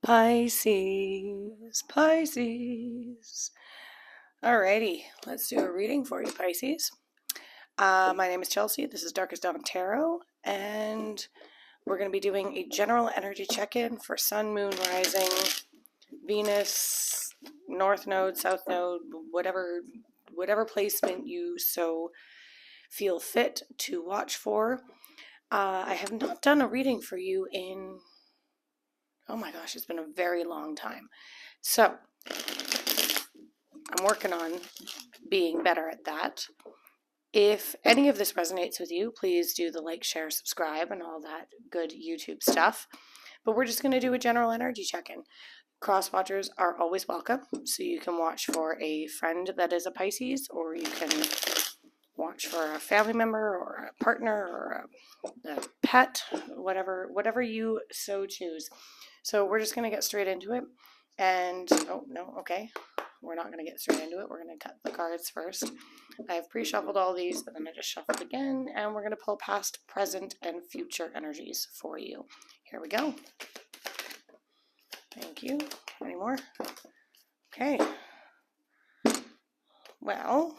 Pisces, Pisces. Alrighty, let's do a reading for you, Pisces. My name is Chelsea. This is Darkest Dawn of Tarot, and we're going to be doing a general energy check-in for Sun, Moon, Rising, Venus, North Node, South Node, whatever placement you so feel fit to watch for. I have not done a reading for you in, oh my gosh, it's been a very long time. So I'm working on being better at that. If any of this resonates with you, please do the like, share, subscribe, and all that good YouTube stuff. But we're just going to do a general energy check-in. Cross watchers are always welcome, so you can watch for a friend that is a Pisces, or you can watch for a family member or a partner or a pet, whatever you so choose. So we're just going to get straight into it. And, oh, no, okay. We're not going to get straight into it. We're going to cut the cards first. I've pre-shuffled all these, but then I just shuffled again. And we're going to pull past, present, and future energies for you. Here we go. Thank you. Any more? Okay. Well.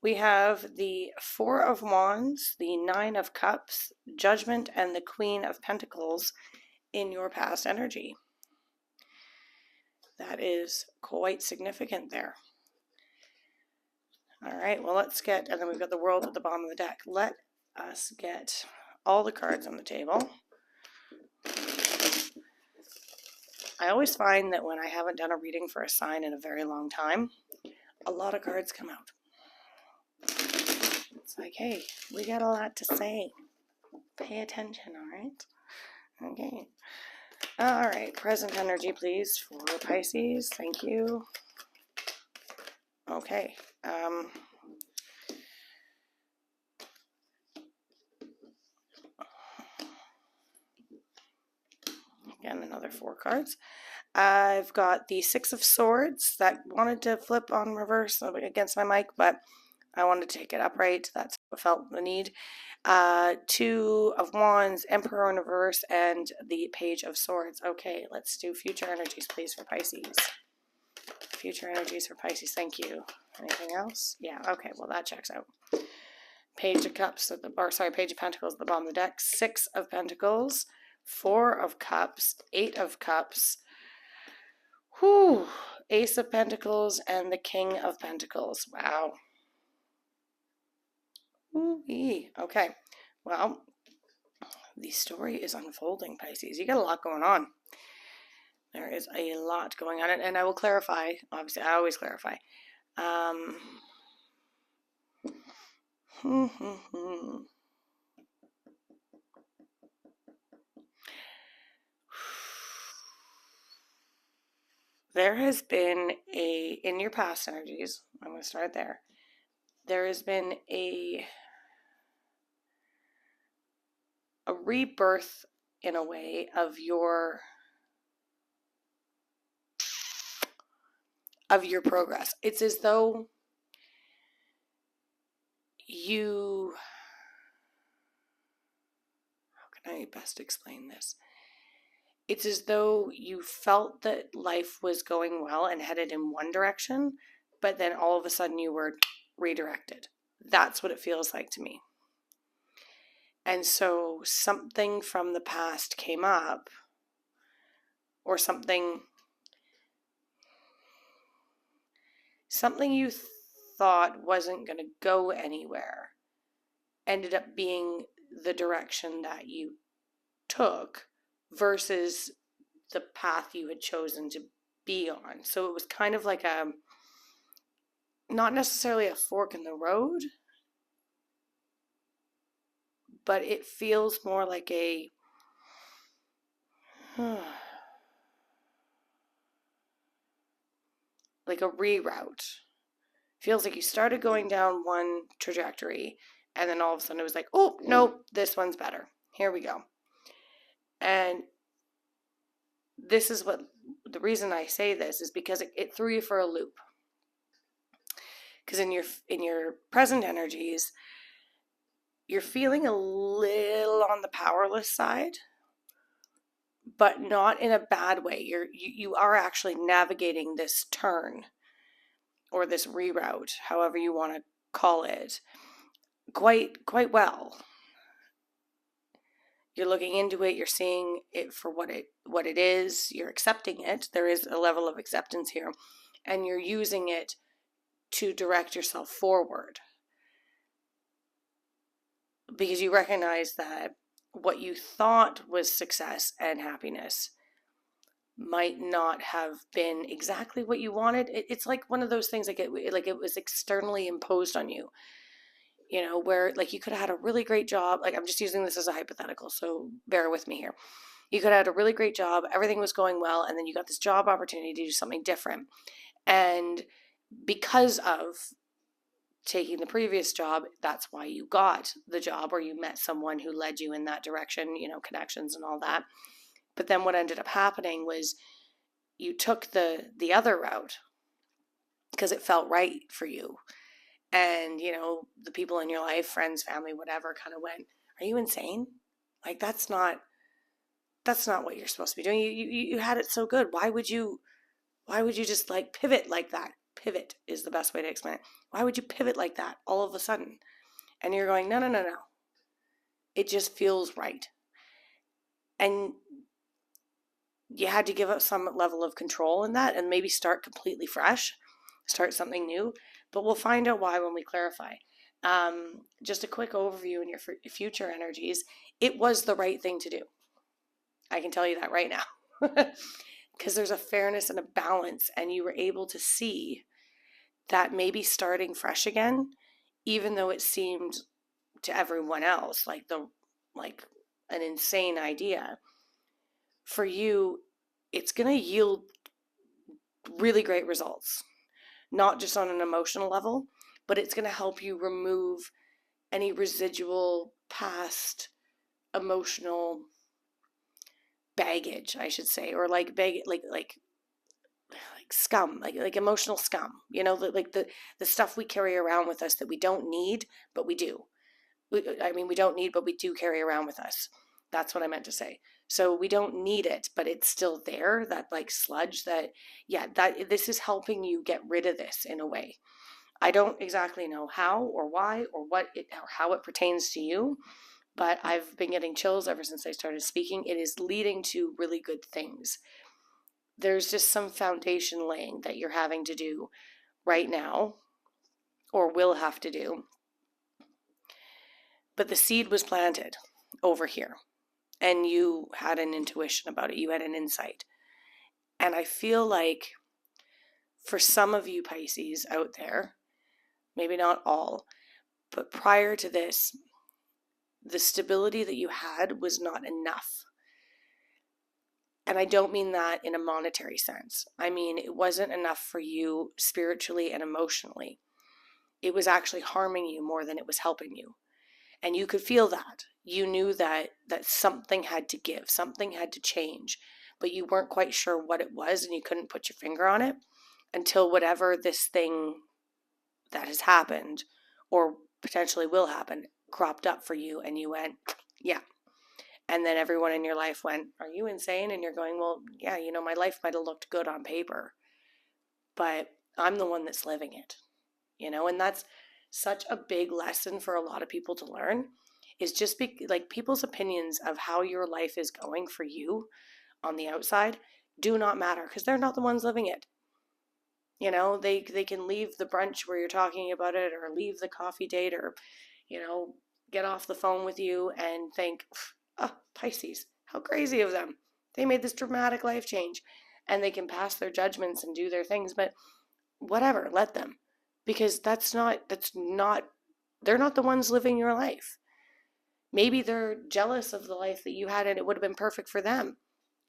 We have the Four of Wands, the Nine of Cups, Judgment, and the Queen of Pentacles in your past energy. That is quite significant there. All right, well, let's get, and then we've got the World at the bottom of the deck. Let us get all the cards on the table. I always find that when I haven't done a reading for a sign in a very long time, a lot of cards come out. It's like, hey, we got a lot to say. Pay attention, all right? Okay. All right, present energy, please, for Pisces. Thank you. Okay. Again, another 4 cards. I've got the Six of Swords that wanted to flip on reverse against my mic, but I wanted to take it upright. That's what felt the need. 2 of Wands, Emperor in reverse, and the Page of Swords. Okay, let's do future energies, please, for Pisces. Future energies for Pisces. Thank you. Anything else? Yeah. Okay. Well, that checks out. Page of Cups at the, or sorry, Page of Pentacles at the bottom of the deck. 6 of Pentacles, 4 of Cups, 8 of Cups. Whew. Ace of Pentacles and the King of Pentacles. Wow. Ooh-wee. Okay, well, the story is unfolding, Pisces. You got a lot going on. There is a lot going on, and I will clarify. Obviously, I always clarify. There has been in your past energies, I'm going to start there. There has been a rebirth, in a way, of your progress. It's as though you, how can I best explain this? It's as though you felt that life was going well and headed in one direction, but then all of a sudden you were redirected. That's what it feels like to me. And so something from the past came up, or something you thought wasn't going to go anywhere ended up being the direction that you took versus the path you had chosen to be on. So it was kind of like a, not necessarily a fork in the road, but it feels more like a like a reroute. Feels like you started going down one trajectory, and then all of a sudden it was like, oh, nope, this one's better. Here we go. And this is what, the reason I say this is because it threw you for a loop. Because in your present energies, you're feeling a little on the powerless side, but not in a bad way. You are actually navigating this turn or this reroute, however you want to call it, quite well. You're looking into it, you're seeing it for what it is, you're accepting it. There is a level of acceptance here, and you're using it to direct yourself forward. Because you recognize that what you thought was success and happiness might not have been exactly what you wanted. It's like one of those things like it was externally imposed on you. Where like you could have had a really great job. Like, I'm just using this as a hypothetical, so bear with me here. You could have had a really great job, everything was going well, and then you got this job opportunity to do something different. And because of taking the previous job, that's why you got the job, or you met someone who led you in that direction, connections and all that. But then what ended up happening was you took the other route because it felt right for you. And, the people in your life, friends, family, whatever, kind of went, "Are you insane? Like, that's not what you're supposed to be doing. You had it so good. Why would you just like pivot like that?" Pivot is the best way to explain it. Why would you pivot like that all of a sudden? And you're going, no. It just feels right. And you had to give up some level of control in that and maybe start completely fresh, start something new. But we'll find out why when we clarify. Just a quick overview in your future energies. It was the right thing to do. I can tell you that right now. Because there's a fairness and a balance, and you were able to see that maybe starting fresh again, even though it seemed to everyone else like an insane idea, for you, it's going to yield really great results, not just on an emotional level, but it's going to help you remove any residual past emotional baggage, I should say, or like scum, like emotional scum, the stuff we carry around with us that we don't need, but we do. We don't need, but we do carry around with us. That's what I meant to say. So we don't need it, but it's still there, that like sludge that this is helping you get rid of this in a way. I don't exactly know how or why or or how it pertains to you, but I've been getting chills ever since I started speaking. It is leading to really good things. There's just some foundation laying that you're having to do right now, or will have to do. But the seed was planted over here, and you had an intuition about it. You had an insight. And I feel like for some of you Pisces out there, maybe not all, but prior to this, the stability that you had was not enough. And I don't mean that in a monetary sense. I mean, it wasn't enough for you spiritually and emotionally. It was actually harming you more than it was helping you. And you could feel that. You knew that something had to give, something had to change, but you weren't quite sure what it was, and you couldn't put your finger on it until whatever this thing that has happened or potentially will happen cropped up for you, and you went, yeah. And then everyone in your life went, "Are you insane?" And you're going, well, yeah, my life might have looked good on paper, but I'm the one that's living it, and that's such a big lesson for a lot of people to learn, is just like people's opinions of how your life is going for you on the outside do not matter, because they're not the ones living it. They can leave the brunch where you're talking about it, or leave the coffee date, or, get off the phone with you and think, oh, Pisces, how crazy of them. They made this dramatic life change, and they can pass their judgments and do their things, but whatever, let them, because they're not the ones living your life. Maybe they're jealous of the life that you had and it would have been perfect for them,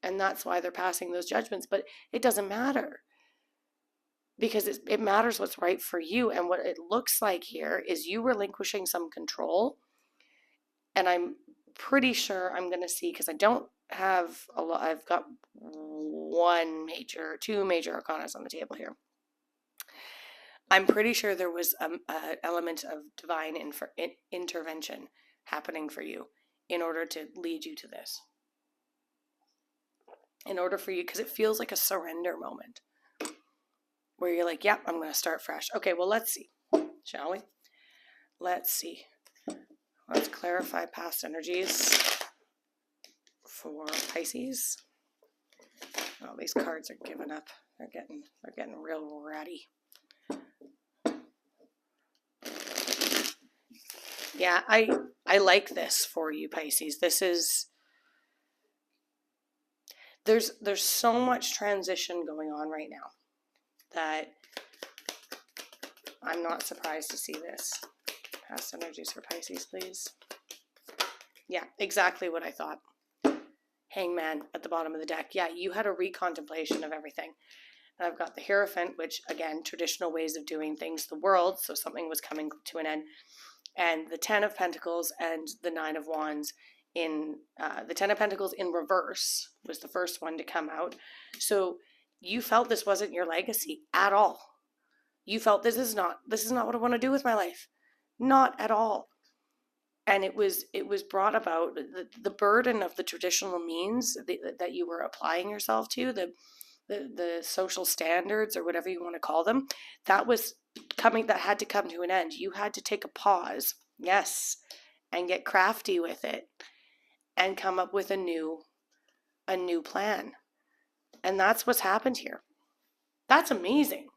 and that's why they're passing those judgments, but it doesn't matter, because it matters what's right for you. And what it looks like here is you relinquishing some control. And I'm pretty sure I'm going to see, because I don't have a lot, I've got two major arcanas on the table here. I'm pretty sure there was an element of divine intervention happening for you in order to lead you to this. in order for you, because it feels like a surrender moment where you're like, yep, I'm going to start fresh. Okay, well, let's see, shall we? Let's see. Let's clarify past energies for Pisces. Oh, these cards are giving up. They're getting real ratty. Yeah, I like this for you, Pisces. This is, there's so much transition going on right now that I'm not surprised to see this. Past energies for Pisces, please. Yeah, exactly what I thought. Hangman at the bottom of the deck. Yeah, you had a recontemplation of everything. And I've got the Hierophant, which, again, traditional ways of doing things, the world, so something was coming to an end. And the Ten of Pentacles and the Nine of Wands in, the Ten of Pentacles in reverse was the first one to come out. So you felt this wasn't your legacy at all. You felt this is not what I want to do with my life. Not at all. And it was brought about, the burden of the traditional means that you were applying yourself to, the social standards or whatever you want to call them, that had to come to an end. You had to take a pause, yes, and get crafty with it and come up with a new plan. And that's what's happened here. That's amazing.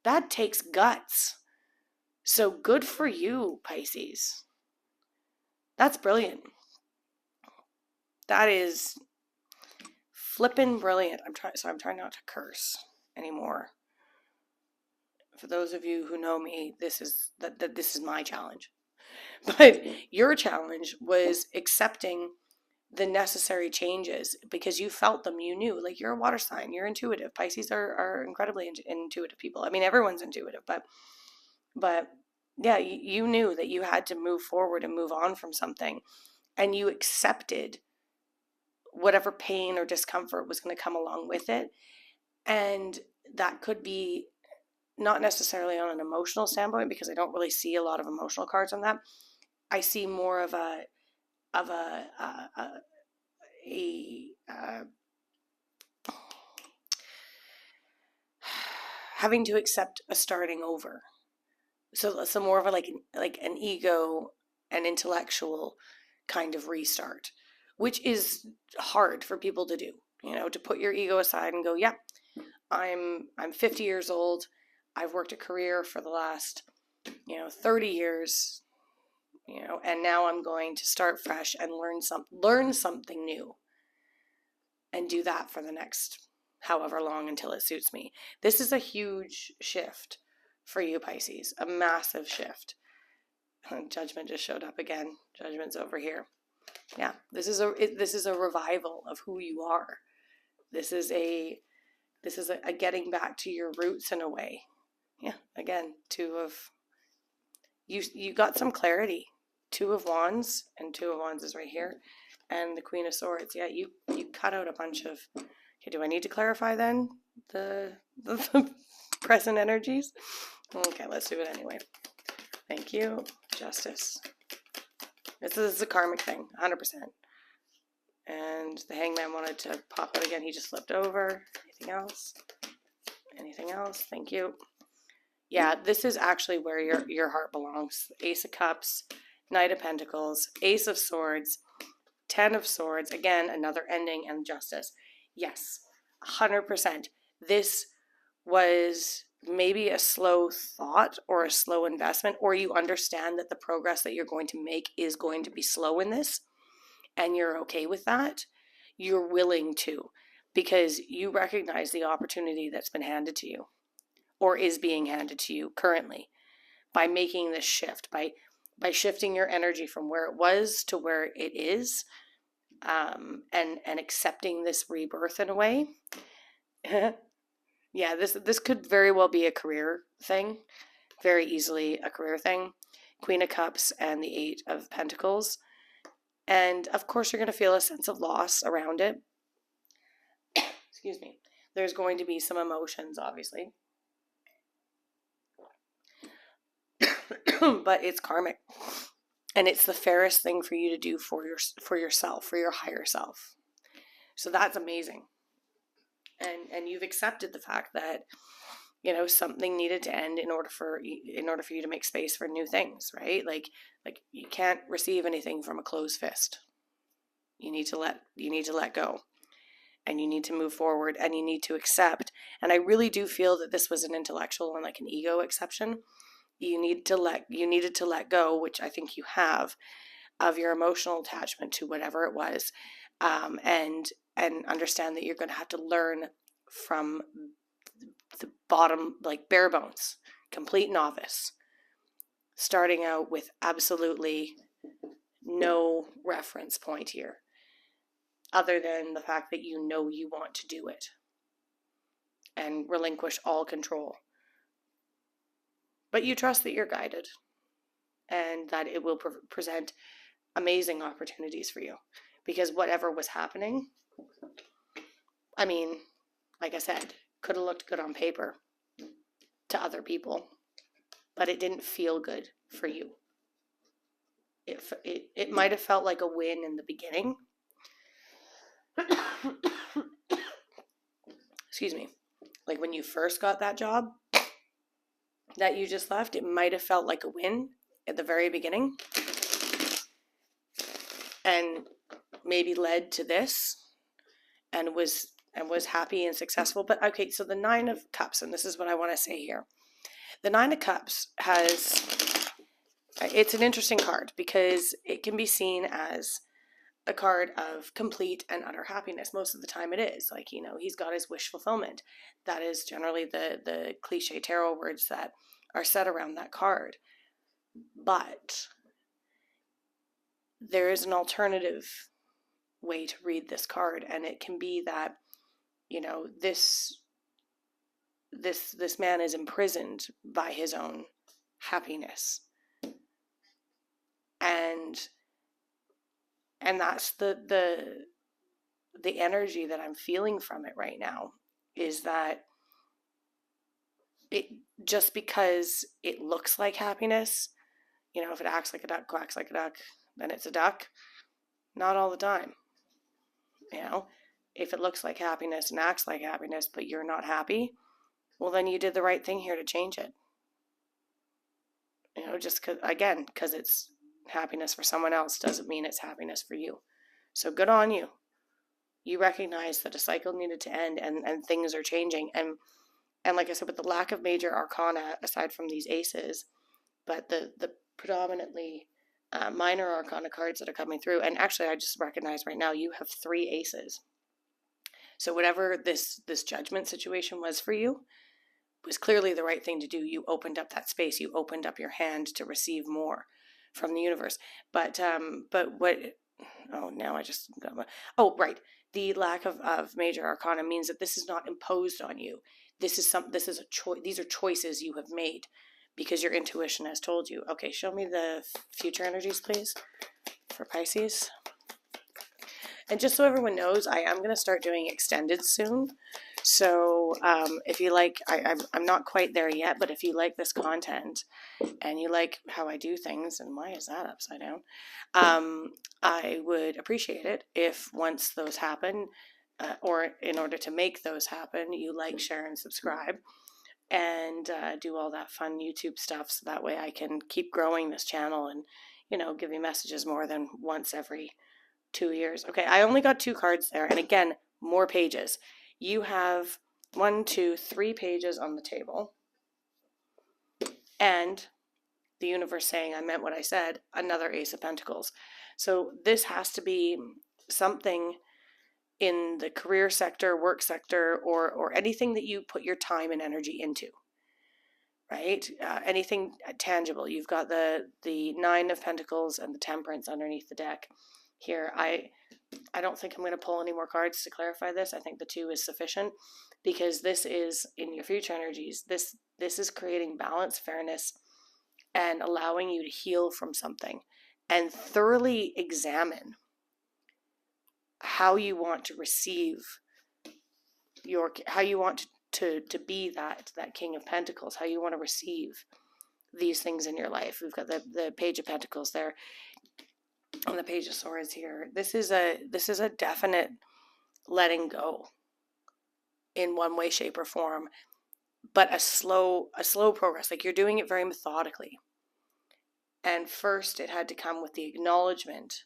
That takes guts. So good for you, Pisces. That's brilliant. That is flippin' brilliant. I'm trying not to curse anymore. For those of you who know me, this is my challenge. But your challenge was accepting the necessary changes because you felt them, you knew. Like, you're a water sign, you're intuitive. Pisces are incredibly intuitive people. I mean, everyone's intuitive, but yeah, you knew that you had to move forward and move on from something, and you accepted whatever pain or discomfort was going to come along with it. And that could be not necessarily on an emotional standpoint, because I don't really see a lot of emotional cards on that. I see more of a having to accept a starting over. So more of a like an ego and intellectual kind of restart, which is hard for people to do. To put your ego aside and go, yeah, I'm 50 years old. I've worked a career for the last 30 years, and now I'm going to start fresh and learn something new, and do that for the next however long until it suits me. This is a huge shift for you, Pisces, a massive shift. Judgment just showed up again. Judgment's over here. Yeah, this is a revival of who you are. This is a getting back to your roots in a way. Yeah, again, you got some clarity. Two of Wands, and Two of Wands is right here, and the Queen of Swords. Yeah, you cut out a bunch of. Okay, do I need to clarify then the present energies? Okay, let's do it anyway. Thank you. Justice. This is a karmic thing, 100%. And the Hangman wanted to pop out again. He just flipped over. Anything else? Anything else? Thank you. Yeah, this is actually where your heart belongs. Ace of Cups, Knight of Pentacles, Ace of Swords, Ten of Swords. Again, another ending, and Justice. Yes, 100%. This was maybe a slow thought or a slow investment, or you understand that the progress that you're going to make is going to be slow in this, and you're okay with that. You're willing to, because you recognize the opportunity that's been handed to you, or is being handed to you currently, by making this shift, by shifting your energy from where it was to where it is, and accepting this rebirth in a way. Yeah, this could very well be a career thing, very easily a career thing. Queen of Cups and the Eight of Pentacles. And of course, you're going to feel a sense of loss around it. Excuse me. There's going to be some emotions, obviously. But it's karmic. And it's the fairest thing for you to do for yourself, for your higher self. So that's amazing. and you've accepted the fact that, something needed to end in order for you to make space for new things, right? Like you can't receive anything from a closed fist. You need to let go, and you need to move forward, and you need to accept. And I really do feel that this was an intellectual and like an ego exception. You needed to let go, which I think you have, of your emotional attachment to whatever it was, and understand that you're going to have to learn from the bottom, like bare bones, complete novice, starting out with absolutely no reference point here, other than the fact that you want to do it and relinquish all control. But you trust that you're guided and that it will present amazing opportunities for you, because whatever was happening, I mean, like I said, could have looked good on paper to other people, but it didn't feel good for you. It might have felt like a win in the beginning. Excuse me. Like when you first got that job that you just left, it might have felt like a win at the very beginning, and maybe led to this, and was happy and successful. But okay, so the 9 of Cups, and this is what I want to say here. The 9 of Cups it's an interesting card because it can be seen as a card of complete and utter happiness. Most of the time it is. Like, he's got his wish fulfillment. That is generally the cliche tarot words that are set around that card. But there is an alternative way to read this card, and it can be that, this man is imprisoned by his own happiness. And that's the energy that I'm feeling from it right now, is that it, just because it looks like happiness, if it acts like a duck, quacks like a duck, then it's a duck. Not all the time. If it looks like happiness and acts like happiness, but you're not happy, well, then you did the right thing here to change it. Just because it's happiness for someone else doesn't mean it's happiness for you. So good on you. You recognize that a cycle needed to end, and things are changing. And like I said, with the lack of major arcana, aside from these aces, but the predominantly minor arcana cards that are coming through, and actually I just recognize right now you have 3 aces. So whatever this judgment situation was for you was clearly the right thing to do. You opened up that space. You opened up your hand to receive more from the universe. But what? Oh, now I just got my. Oh, right. The lack of major arcana means that this is not imposed on you. This is a choice. These are choices you have made because your intuition has told you. Okay, show me the future energies, please, for Pisces. And just so everyone knows, I am going to start doing extended soon. So if you like, I'm not quite there yet, but if you like this content and you like how I do things, and why is that upside down? I would appreciate it if once those happen, or in order to make those happen, you like, share, and subscribe, and do all that fun YouTube stuff, so that way I can keep growing this channel and, give you messages more than once every 2 years. Okay, I only got 2 cards there, and again, more pages. You have 1, 2, 3 pages on the table, and the universe saying I meant what I said, another Ace of Pentacles. So this has to be something in the career sector, work sector, or anything that you put your time and energy into, right? Anything tangible. You've got the 9 of Pentacles and the Temperance underneath the deck here. I don't think I'm going to pull any more cards to clarify this. I think the 2 is sufficient, because this is in your future energies. This is creating balance, fairness, and allowing you to heal from something and thoroughly examine how you want to receive how you want to be that King of Pentacles, how you want to receive these things in your life. We've got the Page of Pentacles there and the Page of Swords here. This is a definite letting go. in one way, shape, or form, but a slow progress. Like, you're doing it very methodically. And first it had to come with the acknowledgement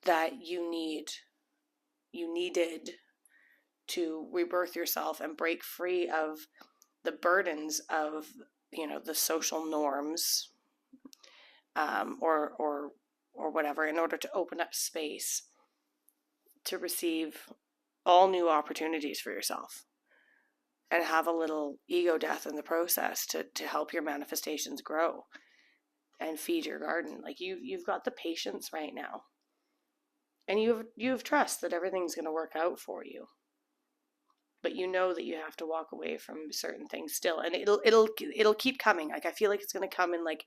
that you needed to rebirth yourself and break free of the burdens of, the social norms, or whatever, in order to open up space to receive all new opportunities for yourself and have a little ego death in the process to help your manifestations grow and feed your garden. Like, you've got the patience right now, and you have trust that everything's going to work out for you. But you know that you have to walk away from certain things still, and it'll keep coming. Like, I feel like it's going to come in like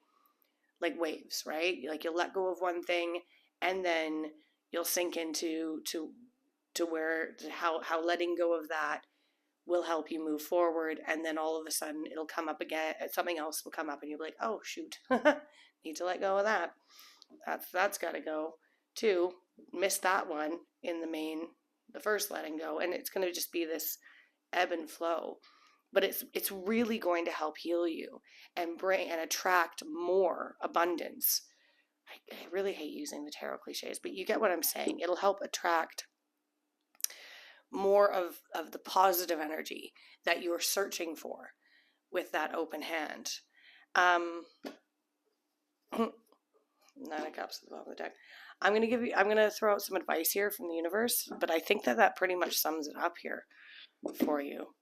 waves, right? Like, you'll let go of one thing, and then you'll sink into how letting go of that will help you move forward. And then all of a sudden it'll come up again, something else will come up, and you'll be like, oh shoot, need to let go of that. That's got to go too. Missed that one in the first letting go, and it's going to just be this ebb and flow. But it's really going to help heal you and bring and attract more abundance. I really hate using the tarot cliches, but you get what I'm saying. It'll help attract more of the positive energy that you're searching for with that open hand. 9 of Cups at the bottom of the deck. I'm going to throw out some advice here from the universe, but I think that pretty much sums it up here for you.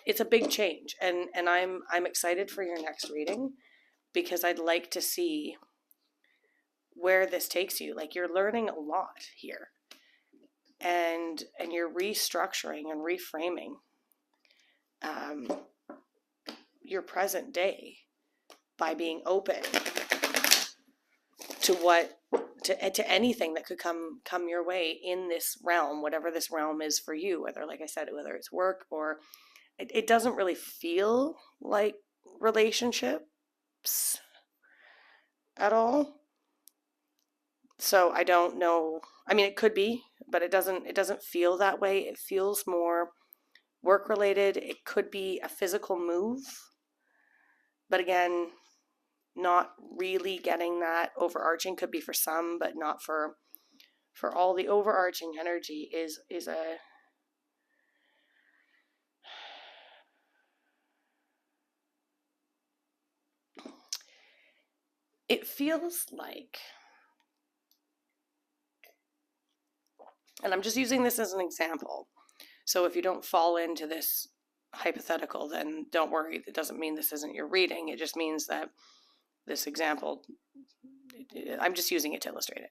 It's a big change, and I'm excited for your next reading, because I'd like to see where this takes you. Like, you're learning a lot here, and you're restructuring and reframing your present day by being open to anything that could come your way in this realm, whatever this realm is for you, whether, like I said, whether it's work or it doesn't really feel like relationships at all. So I don't know. I mean, it could be, but it doesn't feel that way. It feels more work related. It could be a physical move, but again, not really getting that overarching. Could be for some, but not for all. The overarching energy is a it feels like, and I'm just using this as an example, so if you don't fall into this hypothetical, then don't worry. It doesn't mean this isn't your reading. It just means that this example, I'm just using it to illustrate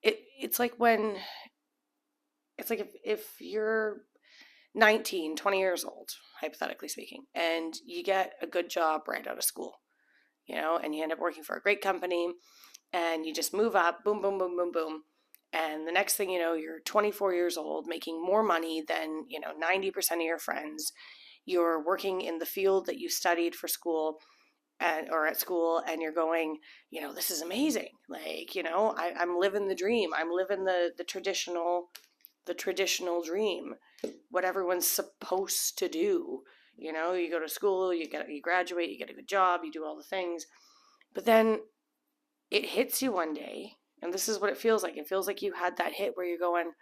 it. It's like if you're 19, 20 years old, hypothetically speaking, and you get a good job right out of school, and you end up working for a great company, and you just move up, boom, boom, boom, boom, boom. And the next thing you know, you're 24 years old, making more money than, 90% of your friends. You're working in the field that you studied for school or at school, and you're going, this is amazing. Like, I'm living the dream. I'm living the traditional dream, what everyone's supposed to do. You go to school, you graduate, you get a good job, you do all the things. But then it hits you one day, and this is what it feels like. It feels like you had that hit where you're going,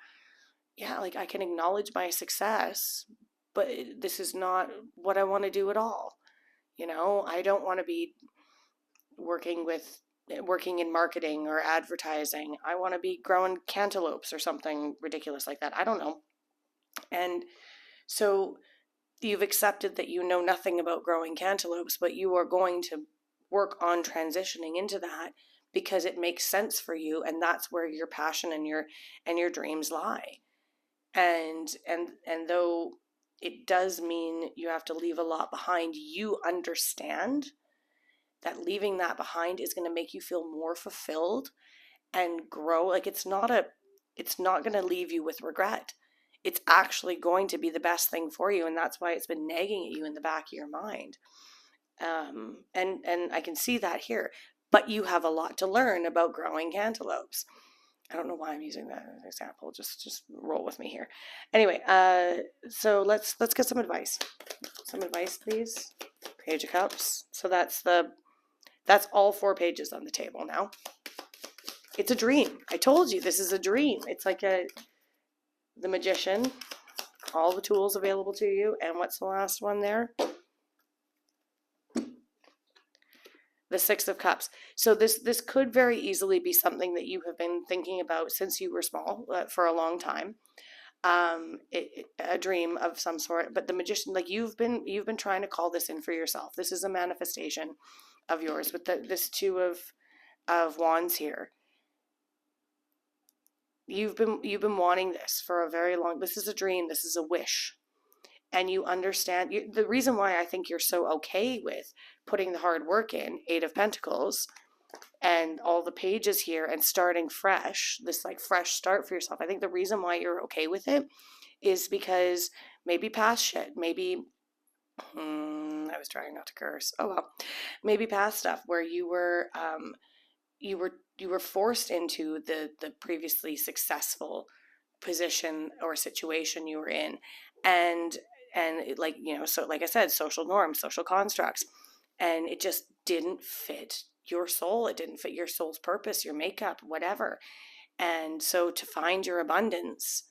yeah, like, I can acknowledge my success, but this is not what I want to do at all. I don't want to be working in marketing or advertising. I want to be growing cantaloupes or something ridiculous like that. I don't know. And so you've accepted that you know nothing about growing cantaloupes, but you are going to work on transitioning into that because it makes sense for you, and that's where your passion and your dreams lie. And though it does mean you have to leave a lot behind, you understand that leaving that behind is going to make you feel more fulfilled and grow. Like, it's not going to leave you with regret. It's actually going to be the best thing for you, and that's why it's been nagging at you in the back of your mind. And I can see that here. But you have a lot to learn about growing cantaloupes. I don't know why I'm using that as an example. Just roll with me here. Anyway, so let's get some advice. Some advice, please. Page of Cups. So that's all 4 pages on the table now. It's a dream. I told you this is a dream. It's like the Magician, all the tools available to you. And what's the last one there? The 6 of Cups. So this could very easily be something that you have been thinking about since you were small, for a long time. A dream of some sort. But the Magician, like you've been trying to call this in for yourself. This is a manifestation of yours with this 2 of Wands here. You've been wanting this for a very long. This is a dream. This is a wish. And you understand the reason why I think you're so okay with putting the hard work in, 8 of Pentacles, and all the pages here and starting fresh, this like fresh start for yourself. I think the reason why you're okay with it is because maybe past shit, maybe, I was trying not to curse. Oh well, maybe past stuff where you were forced into the previously successful position or situation you were in, and like, so like I said, social norms, social constructs, and it just didn't fit your soul. It didn't fit your soul's purpose, your makeup, whatever. And so to find your abundance,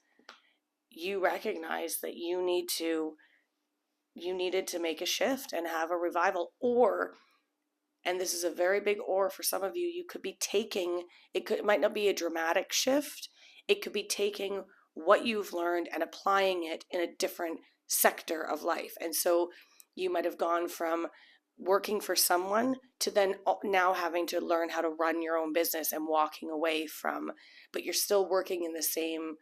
you recognize that you needed to make a shift and have a revival. Or, and this is a very big or for some of you, you could be taking, it might not be a dramatic shift. It could be taking what you've learned and applying it in a different sector of life. And so you might have gone from working for someone to then now having to learn how to run your own business and walking away from, but you're still working in the same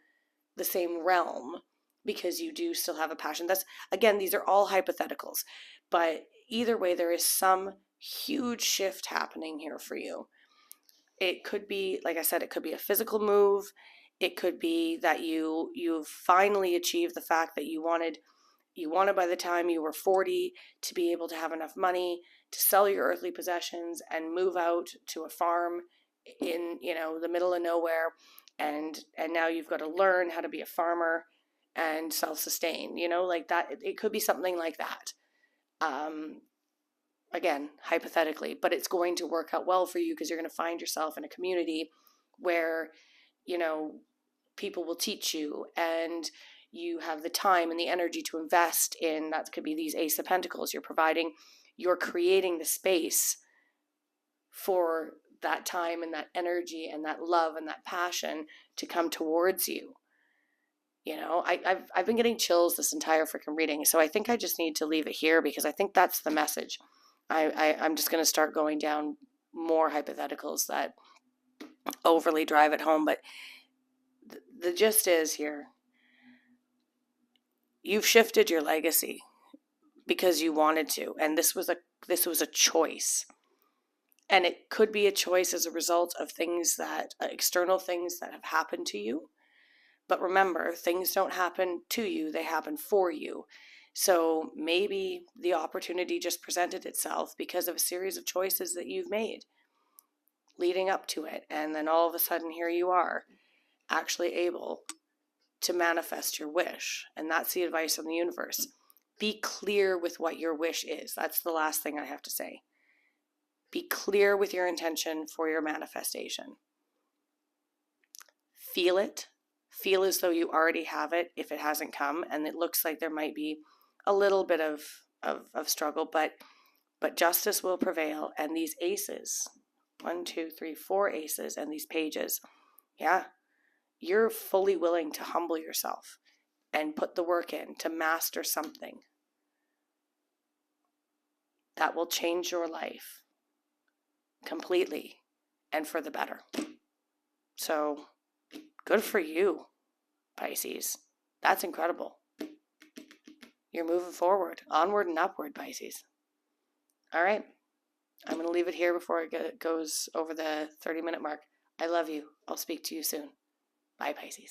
realm because you do still have a passion. That's, again, these are all hypotheticals, but either way, there is some huge shift happening here for you. It could be, like I said, it could be a physical move. It could be that you've finally achieved the fact that you wanted by the time you were 40 to be able to have enough money to sell your earthly possessions and move out to a farm in, the middle of nowhere. And now you've got to learn how to be a farmer and self-sustain, like that. It could be something like that. Again, hypothetically, but it's going to work out well for you because you're going to find yourself in a community where, people will teach you, and you have the time and the energy to invest in. That could be these Ace of Pentacles. You're creating the space for that time and that energy and that love and that passion to come towards you. I've been getting chills this entire freaking reading, so I think I just need to leave it here because I think that's the message. I'm just going to start going down more hypotheticals that overly drive it home, but the gist is here, you've shifted your legacy because you wanted to, and this was a choice. And it could be a choice as a result of things that, external things that have happened to you. But remember, things don't happen to you, they happen for you. So maybe the opportunity just presented itself because of a series of choices that you've made leading up to it. And then all of a sudden, here you are, actually able to manifest your wish. And that's the advice from the universe. Be clear with what your wish is. That's the last thing I have to say. Be clear with your intention for your manifestation. Feel it. Feel as though you already have it if it hasn't come. And it looks like there might be a little bit of struggle, but justice will prevail. And these aces, 1, 2, 3, 4 aces, and these pages, yeah, you're fully willing to humble yourself and put the work in to master something that will change your life completely and for the better. So good for you, Pisces. That's incredible. You're moving forward, onward and upward, Pisces. All right. I'm going to leave it here before it goes over the 30-minute mark. I love you. I'll speak to you soon. Bye, Pisces.